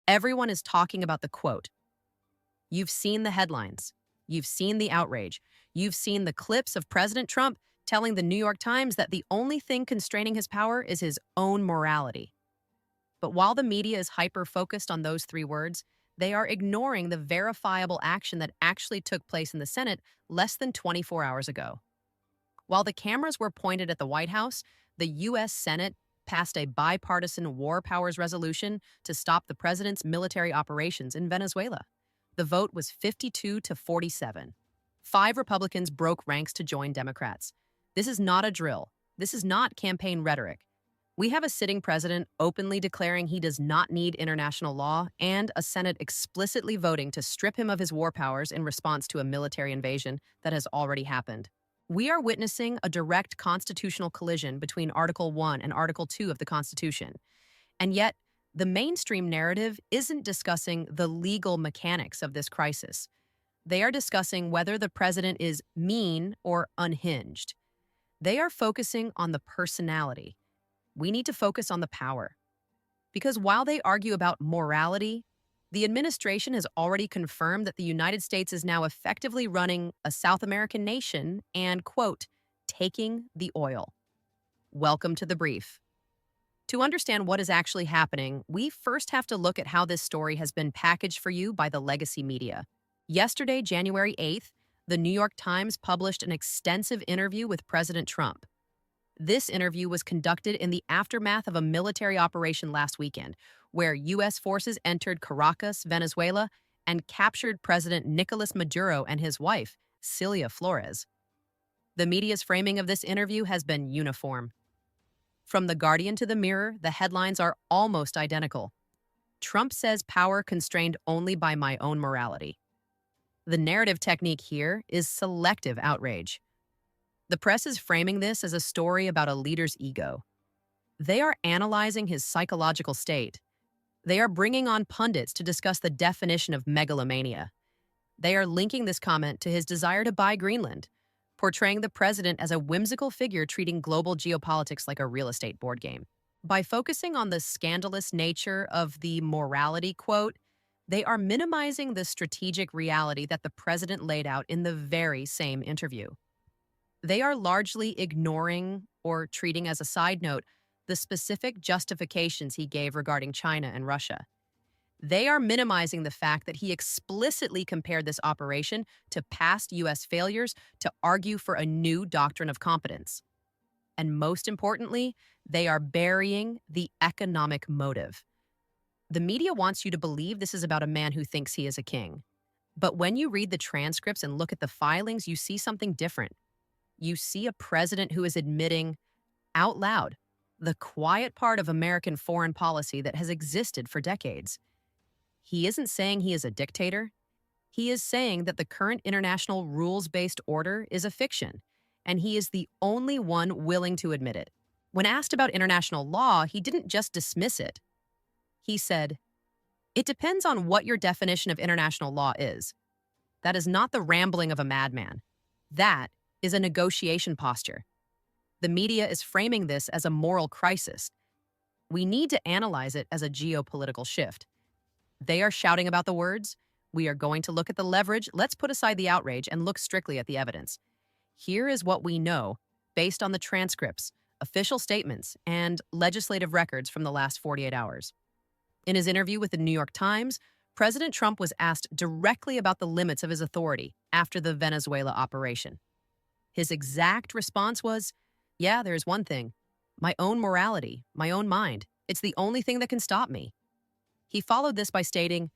Everyone is talking about the quote. You've seen the headlines. You've seen the outrage. You've seen the clips of President Trump telling the New York Times that the only thing constraining his power is his own morality. But while the media is hyper-focused on those three words, they are ignoring the verifiable action that actually took place in the Senate less than 24 hours ago. While the cameras were pointed at the White House, the U.S. Senate passed a bipartisan war powers resolution to stop the president's military operations in Venezuela. The vote was 52 to 47. 5 Republicans broke ranks to join Democrats. This is not a drill. This is not campaign rhetoric. We have a sitting president openly declaring he does not need international law and a Senate explicitly voting to strip him of his war powers in response to a military invasion that has already happened. We are witnessing a direct constitutional collision between Article 1 and Article 2 of the Constitution. And yet, the mainstream narrative isn't discussing the legal mechanics of this crisis. They are discussing whether the president is mean or unhinged. They are focusing on the personality. We need to focus on the power. Because while they argue about morality, the administration has already confirmed that the United States is now effectively running a South American nation and, quote, taking the oil. Welcome to the brief. To understand what is actually happening, we first have to look at how this story has been packaged for you by the legacy media. Yesterday, January 8th, the New York Times published an extensive interview with President Trump. This interview was conducted in the aftermath of a military operation last weekend, where U.S. forces entered Caracas, Venezuela, and captured President Nicolas Maduro and his wife, Cilia Flores. The media's framing of this interview has been uniform. From The Guardian to The Mirror, the headlines are almost identical. Trump says power constrained only by my own morality. The narrative technique here is selective outrage. The press is framing this as a story about a leader's ego. They are analyzing his psychological state. They are bringing on pundits to discuss the definition of megalomania. They are linking this comment to his desire to buy Greenland, portraying the president as a whimsical figure treating global geopolitics like a real estate board game. By focusing on the scandalous nature of the morality quote, they are minimizing the strategic reality that the president laid out in the very same interview. They are largely ignoring or treating as a side note the specific justifications he gave regarding China and Russia. They are minimizing the fact that he explicitly compared this operation to past U.S. failures to argue for a new doctrine of competence. And most importantly, they are burying the economic motive. The media wants you to believe this is about a man who thinks he is a king. But when you read the transcripts and look at the filings, you see something different. You see a president who is admitting out loud the quiet part of American foreign policy that has existed for decades. He isn't saying he is a dictator. He is saying that the current international rules-based order is a fiction, and he is the only one willing to admit it. When asked about international law, he didn't just dismiss it. He said, "It depends on what your definition of international law is. That is not the rambling of a madman. That is a negotiation posture." The media is framing this as a moral crisis. We need to analyze it as a geopolitical shift. They are shouting about the words. We are going to look at the leverage. Let's put aside the outrage and look strictly at the evidence. Here is what we know based on the transcripts, official statements, and legislative records from the last 48 hours. In his interview with the New York Times, President Trump was asked directly about the limits of his authority after the Venezuela operation. His exact response was, "Yeah, there's one thing. My own morality, my own mind. It's the only thing that can stop me." He followed this by stating,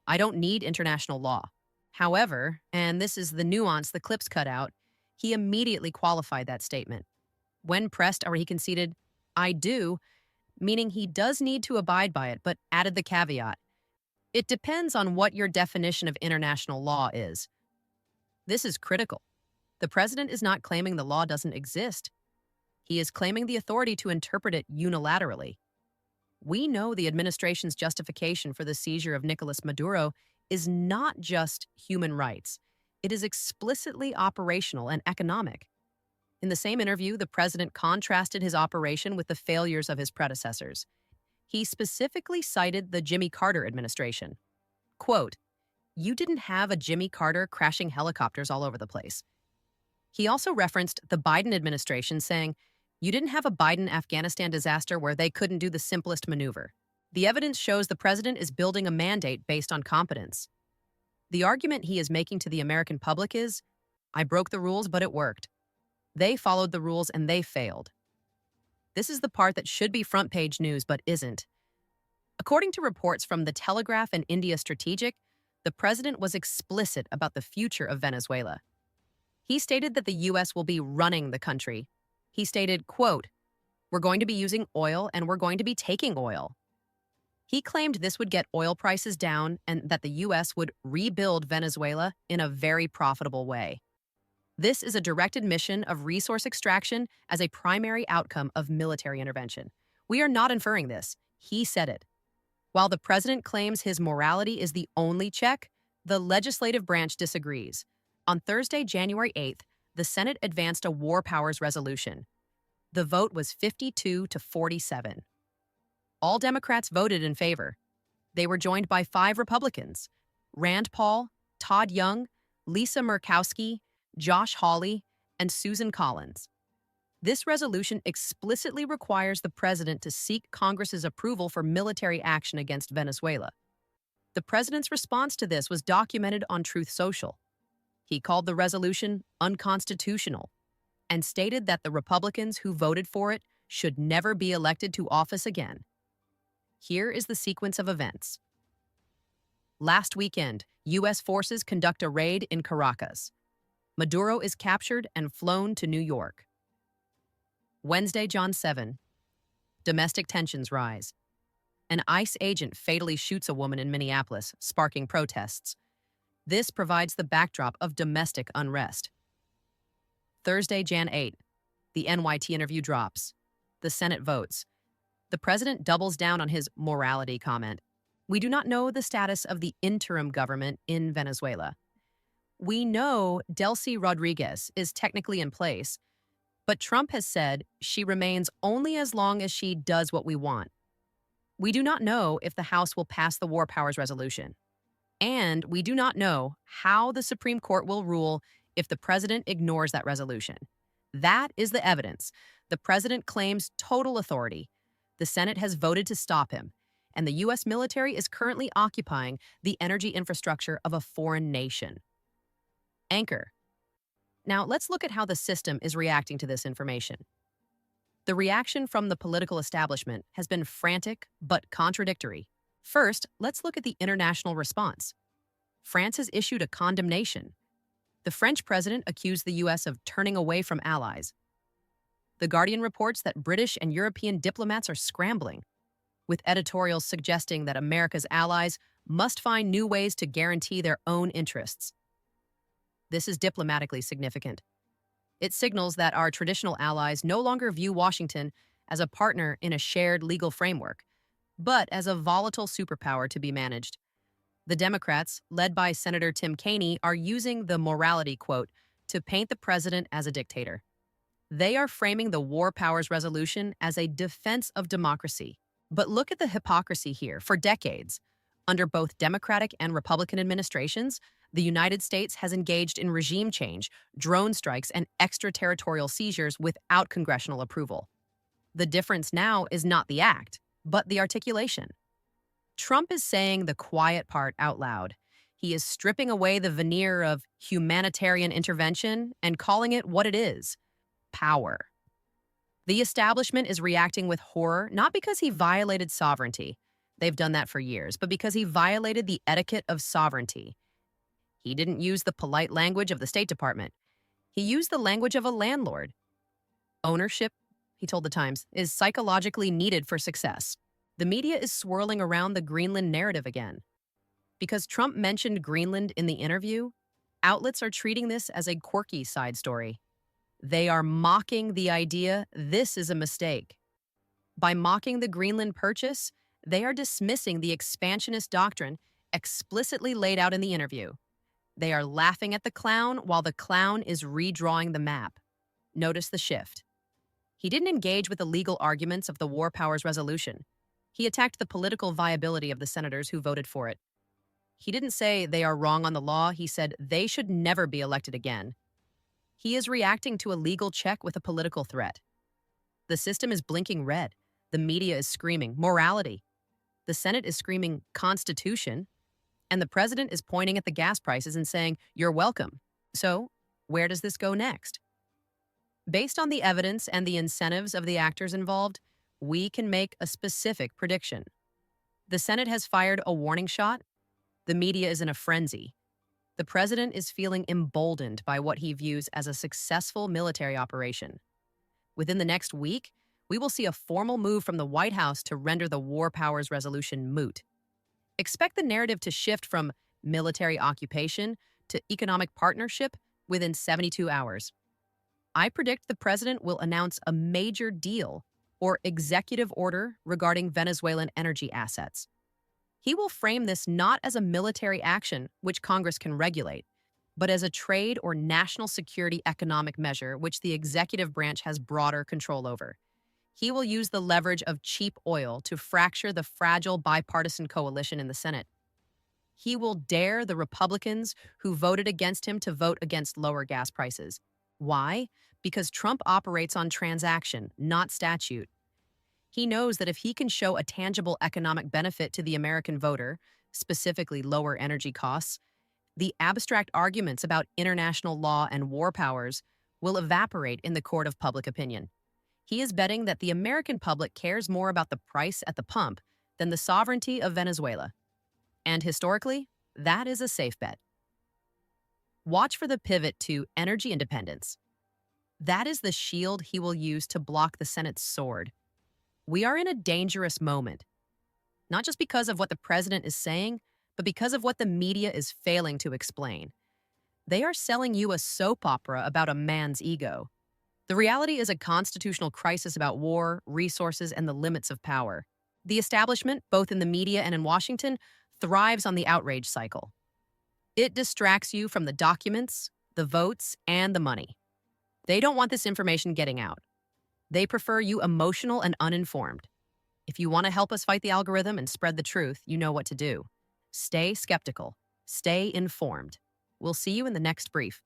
"I don't need international law." However, and this is the nuance the clips cut out, he immediately qualified that statement. When pressed, he conceded, "I do," meaning he does need to abide by it, but added the caveat, "It depends on what your definition of international law is." This is critical. The president is not claiming the law doesn't exist. He is claiming the authority to interpret it unilaterally. We know the administration's justification for the seizure of Nicolas Maduro is not just human rights. It is explicitly operational and economic. In the same interview, the president contrasted his operation with the failures of his predecessors. He specifically cited the Jimmy Carter administration. Quote, "You didn't have a Jimmy Carter crashing helicopters all over the place." He also referenced the Biden administration, saying, "You didn't have a Biden Afghanistan disaster where they couldn't do the simplest maneuver." The evidence shows the president is building a mandate based on competence. The argument he is making to the American public is, "I broke the rules, but it worked. They followed the rules and they failed." This is the part that should be front page news, but isn't. According to reports from The Telegraph and India Strategic, the president was explicit about the future of Venezuela. He stated that the U.S. will be running the country. He stated, quote, "We're going to be using oil and we're going to be taking oil." He claimed this would get oil prices down and that the U.S. would rebuild Venezuela in a very profitable way. This is a direct admission of resource extraction as a primary outcome of military intervention. We are not inferring this. He said it. While the president claims his morality is the only check, the legislative branch disagrees. On Thursday, January 8th, the Senate advanced a war powers resolution. The vote was 52-47. All Democrats voted in favor. They were joined by 5 Republicans: Rand Paul, Todd Young, Lisa Murkowski, Josh Hawley, and Susan Collins. This resolution explicitly requires the president to seek Congress's approval for military action against Venezuela. The president's response to this was documented on Truth Social. He called the resolution unconstitutional and stated that the Republicans who voted for it should never be elected to office again. Here is the sequence of events. Last weekend, U.S. forces conduct a raid in Caracas. Maduro is captured and flown to New York. Wednesday, John 7. Domestic tensions rise. An ICE agent fatally shoots a woman in Minneapolis, sparking protests. This provides the backdrop of domestic unrest. Thursday, Jan 8. The NYT interview drops. The Senate votes. The president doubles down on his morality comment. We do not know the status of the interim government in Venezuela. We know Delcy Rodriguez is technically in place, but Trump has said she remains only as long as she does what we want. We do not know if the House will pass the war powers resolution. And we do not know how the Supreme Court will rule if the president ignores that resolution. That is the evidence. The president claims total authority. The Senate has voted to stop him, and the U.S. military is currently occupying the energy infrastructure of a foreign nation. Anchor. Now, let's look at how the system is reacting to this information. The reaction from the political establishment has been frantic but contradictory. First, let's look at the international response. France has issued a condemnation. The French president accused the U.S. of turning away from allies. The Guardian reports that British and European diplomats are scrambling, with editorials suggesting that America's allies must find new ways to guarantee their own interests. This is diplomatically significant. It signals that our traditional allies no longer view Washington as a partner in a shared legal framework, but as a volatile superpower to be managed. The Democrats, led by Senator Tim Kaine, are using the morality quote to paint the president as a dictator. They are framing the war powers resolution as a defense of democracy. But look at the hypocrisy here. For decades, under both Democratic and Republican administrations, the United States has engaged in regime change, drone strikes, and extraterritorial seizures without congressional approval. The difference now is not the act, but the articulation. Trump is saying the quiet part out loud. He is stripping away the veneer of humanitarian intervention and calling it what it is: power. The establishment is reacting with horror, not because he violated sovereignty. They've done that for years, but because he violated the etiquette of sovereignty. He didn't use the polite language of the State Department. He used the language of a landlord. Ownership, he told The Times, is psychologically needed for success. The media is swirling around the Greenland narrative again. Because Trump mentioned Greenland in the interview, outlets are treating this as a quirky side story. They are mocking the idea this is a mistake. By mocking the Greenland purchase, they are dismissing the expansionist doctrine explicitly laid out in the interview. They are laughing at the clown while the clown is redrawing the map. Notice the shift. He didn't engage with the legal arguments of the war powers resolution. He attacked the political viability of the senators who voted for it. He didn't say they are wrong on the law, he said they should never be elected again. He is reacting to a legal check with a political threat. The system is blinking red. The media is screaming morality. The Senate is screaming Constitution. And the president is pointing at the gas prices and saying, "You're welcome." So, where does this go next? Based on the evidence and the incentives of the actors involved, we can make a specific prediction. The Senate has fired a warning shot. The media is in a frenzy. The president is feeling emboldened by what he views as a successful military operation. Within the next week, we will see a formal move from the White House to render the War Powers Resolution moot. Expect the narrative to shift from military occupation to economic partnership within 72 hours. I predict the president will announce a major deal or executive order regarding Venezuelan energy assets. He will frame this not as a military action, which Congress can regulate, but as a trade or national security economic measure, which the executive branch has broader control over. He will use the leverage of cheap oil to fracture the fragile bipartisan coalition in the Senate. He will dare the Republicans who voted against him to vote against lower gas prices. Why? Because Trump operates on transaction, not statute. He knows that if he can show a tangible economic benefit to the American voter, specifically lower energy costs, the abstract arguments about international law and war powers will evaporate in the court of public opinion. He is betting that the American public cares more about the price at the pump than the sovereignty of Venezuela. And historically, that is a safe bet. Watch for the pivot to energy independence. That is the shield he will use to block the Senate's sword. We are in a dangerous moment, not just because of what the president is saying, but because of what the media is failing to explain. They are selling you a soap opera about a man's ego. The reality is a constitutional crisis about war, resources, and the limits of power. The establishment, both in the media and in Washington, thrives on the outrage cycle. It distracts you from the documents, the votes, and the money. They don't want this information getting out. They prefer you emotional and uninformed. If you want to help us fight the algorithm and spread the truth, you know what to do. Stay skeptical. Stay informed. We'll see you in the next brief.